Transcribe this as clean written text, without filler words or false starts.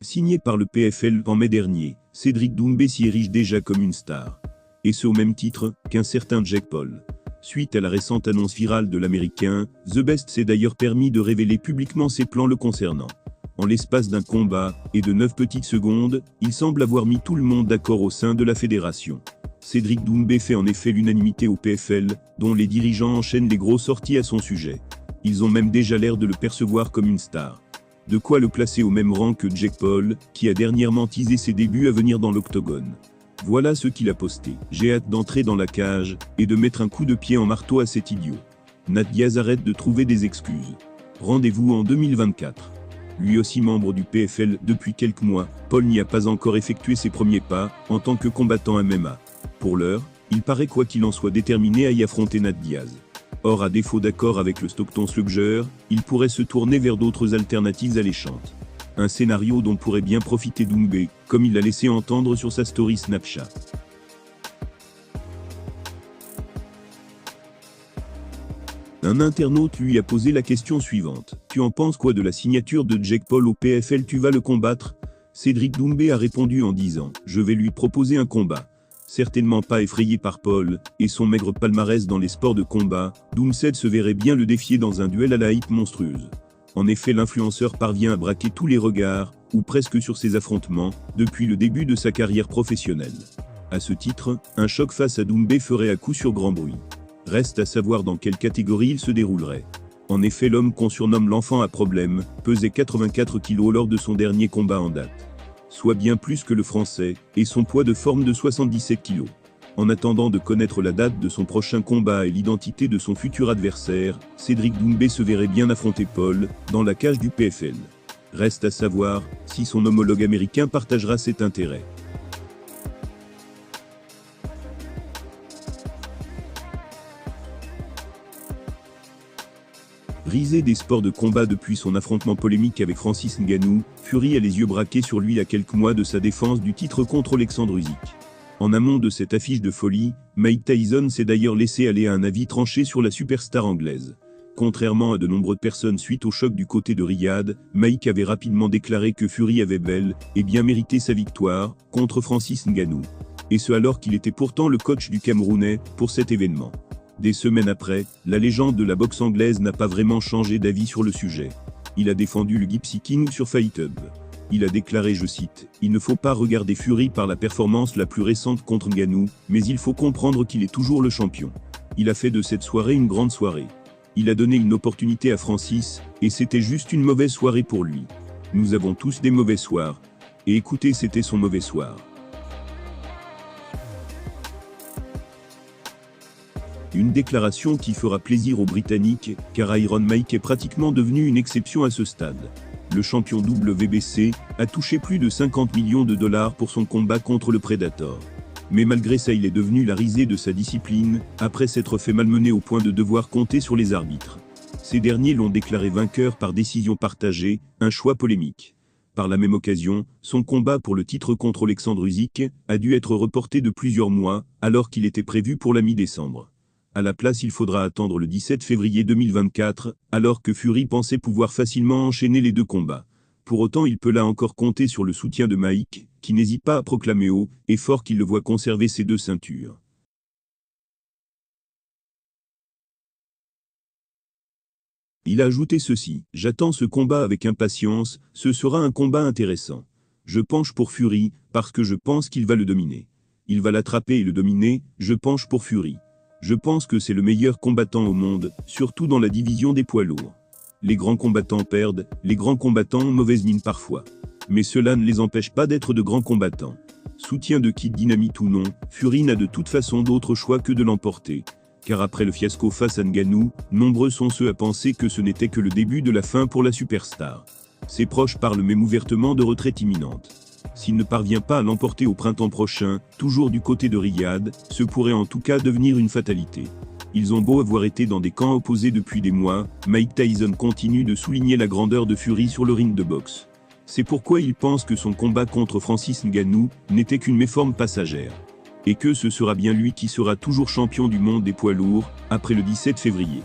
Signé par le PFL en mai dernier, Cédric Doumbé s'y érige déjà comme une star. Et ce au même titre qu'un certain Jake Paul. Suite à la récente annonce virale de l'Américain, The Best s'est d'ailleurs permis de révéler publiquement ses plans le concernant. En l'espace d'un combat, et de 9 petites secondes, il semble avoir mis tout le monde d'accord au sein de la fédération. Cédric Doumbé fait en effet l'unanimité au PFL, dont les dirigeants enchaînent les grosses sorties à son sujet. Ils ont même déjà l'air de le percevoir comme une star. De quoi le placer au même rang que Jake Paul, qui a dernièrement teasé ses débuts à venir dans l'octogone. Voilà ce qu'il a posté. J'ai hâte d'entrer dans la cage, et de mettre un coup de pied en marteau à cet idiot. Nate Diaz arrête de trouver des excuses. Rendez-vous en 2024. Lui aussi membre du PFL depuis quelques mois, Paul n'y a pas encore effectué ses premiers pas, en tant que combattant MMA. Pour l'heure, il paraît quoi qu'il en soit déterminé à y affronter Nate Diaz. Or à défaut d'accord avec le Stockton Slugger, il pourrait se tourner vers d'autres alternatives alléchantes. Un scénario dont pourrait bien profiter Doumbé, comme il l'a laissé entendre sur sa story Snapchat. Un internaute lui a posé la question suivante. Tu en penses quoi de la signature de Jake Paul au PFL, tu vas le combattre? Cédric Doumbé a répondu en disant « Je vais lui proposer un combat ». Certainement pas effrayé par Paul, et son maigre palmarès dans les sports de combat, Doumbé se verrait bien le défier dans un duel à la hype monstrueuse. En effet, l'influenceur parvient à braquer tous les regards, ou presque sur ses affrontements, depuis le début de sa carrière professionnelle. À ce titre, un choc face à Doumbé ferait à coup sûr grand bruit. Reste à savoir dans quelle catégorie il se déroulerait. En effet, l'homme qu'on surnomme l'enfant à problème, pesait 84 kg lors de son dernier combat en date. Soit bien plus que le français, et son poids de forme de 77 kg. En attendant de connaître la date de son prochain combat et l'identité de son futur adversaire, Cédric Doumbé se verrait bien affronter Paul, dans la cage du PFL. Reste à savoir si son homologue américain partagera cet intérêt. Risé des sports de combat depuis son affrontement polémique avec Francis Ngannou, Fury a les yeux braqués sur lui à quelques mois de sa défense du titre contre Alexandre Usyk. En amont de cette affiche de folie, Mike Tyson s'est d'ailleurs laissé aller à un avis tranché sur la superstar anglaise. Contrairement à de nombreuses personnes suite au choc du côté de Riyad, Mike avait rapidement déclaré que Fury avait bel et bien mérité sa victoire contre Francis Ngannou. Et ce alors qu'il était pourtant le coach du Camerounais pour cet événement. Des semaines après, la légende de la boxe anglaise n'a pas vraiment changé d'avis sur le sujet. Il a défendu le Gypsy King sur Fight Hub. Il a déclaré, je cite, « Il ne faut pas regarder Fury par la performance la plus récente contre Ngannou, mais il faut comprendre qu'il est toujours le champion. Il a fait de cette soirée une grande soirée. Il a donné une opportunité à Francis, et c'était juste une mauvaise soirée pour lui. Nous avons tous des mauvais soirs. Et écoutez, c'était son mauvais soir. » Une déclaration qui fera plaisir aux Britanniques, car Iron Mike est pratiquement devenu une exception à ce stade. Le champion WBC a touché plus de 50 millions de dollars pour son combat contre le Predator. Mais malgré ça, il est devenu la risée de sa discipline, après s'être fait malmener au point de devoir compter sur les arbitres. Ces derniers l'ont déclaré vainqueur par décision partagée, un choix polémique. Par la même occasion, son combat pour le titre contre Alexandre Usyk a dû être reporté de plusieurs mois, alors qu'il était prévu pour la mi-décembre. À la place, il faudra attendre le 17 février 2024, alors que Fury pensait pouvoir facilement enchaîner les deux combats. Pour autant, il peut là encore compter sur le soutien de Mike, qui n'hésite pas à proclamer haut et fort qu'il le voit conserver ses deux ceintures. Il a ajouté ceci, « J'attends ce combat avec impatience, ce sera un combat intéressant. Je penche pour Fury, parce que je pense qu'il va le dominer. Il va l'attraper et le dominer, je penche pour Fury. Je pense que c'est le meilleur combattant au monde, surtout dans la division des poids lourds. Les grands combattants perdent, les grands combattants ont mauvaise mine parfois. Mais cela ne les empêche pas d'être de grands combattants. Soutien de Kid Dynamite ou non, Fury n'a de toute façon d'autre choix que de l'emporter. Car après le fiasco face à Ngannou, nombreux sont ceux à penser que ce n'était que le début de la fin pour la superstar. Ses proches parlent même ouvertement de retraite imminente. S'il ne parvient pas à l'emporter au printemps prochain, toujours du côté de Riyad, ce pourrait en tout cas devenir une fatalité. Ils ont beau avoir été dans des camps opposés depuis des mois, Mike Tyson continue de souligner la grandeur de Fury sur le ring de boxe. C'est pourquoi il pense que son combat contre Francis Ngannou n'était qu'une méforme passagère. Et que ce sera bien lui qui sera toujours champion du monde des poids lourds, après le 17 février.